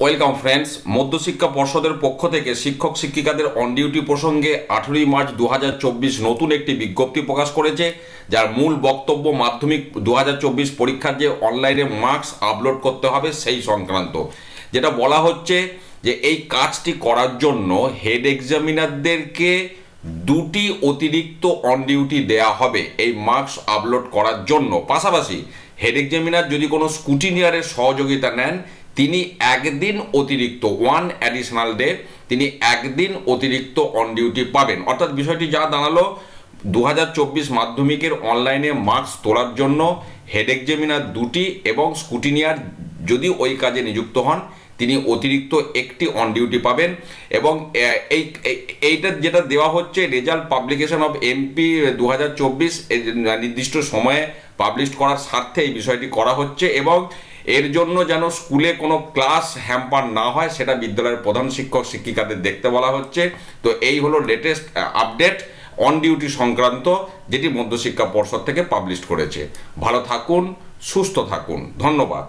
Welcome friends. মধ্যশিক্ষা পর্ষদের পক্ষ থেকে শিক্ষক শিক্ষিকাদের অন ডিউটি প্রসঙ্গে 18ই মার্চ 2024 নতুন একটি বিজ্ঞপ্তি প্রকাশ করেছে, যার মূল বক্তব্য মাধ্যমিক 2024 পরীক্ষার যে অনলাইনে মার্কস আপলোড করতে হবে সেই সংক্রান্ত। যেটা বলা হচ্ছে যে এই কাজটি করার জন্য হেড এক্সামিনারদেরকে দুটি অতিরিক্ত অন ডিউটি দেয়া হবে এই মার্কস আপলোড করার জন্য। পাশাপাশি হেড এক্সামিনার যদি কোনো স্কুটিনিয়ারের সহযোগিতা নেন, তিনি একদিন অতিরিক্ত অ্যাডিশনাল ডে তিনি একদিন অতিরিক্ত অন ডিউটি পাবেন। অর্থাৎ বিষয়টি যা দাঁড়ালো, 2024 মাধ্যমিকের অনলাইনে মার্কস তোলার জন্য হেড এক্সামিনার দুটি এবং স্কুটিনিয়ার যদি ওই কাজে নিযুক্ত হন তিনি অতিরিক্ত একটি অন ডিউটি পাবেন। এবং এইটা যেটা দেওয়া হচ্ছে, রেজাল্ট পাবলিকেশন অফ এমপি 2024 নির্দিষ্ট সময়ে পাবলিশ করার স্বার্থে এই বিষয়টি করা হচ্ছে এবং এর জন্য যেন স্কুলে কোনো ক্লাস হ্যাম্পার না হয় সেটা বিদ্যালয়ের প্রধান শিক্ষক শিক্ষিকাদের দেখতে বলা হচ্ছে। তো এই হলো লেটেস্ট আপডেট অন ডিউটি সংক্রান্ত, যেটি মধ্যশিক্ষা পর্ষদ থেকে পাবলিশ করেছে। ভালো থাকুন, সুস্থ থাকুন, ধন্যবাদ।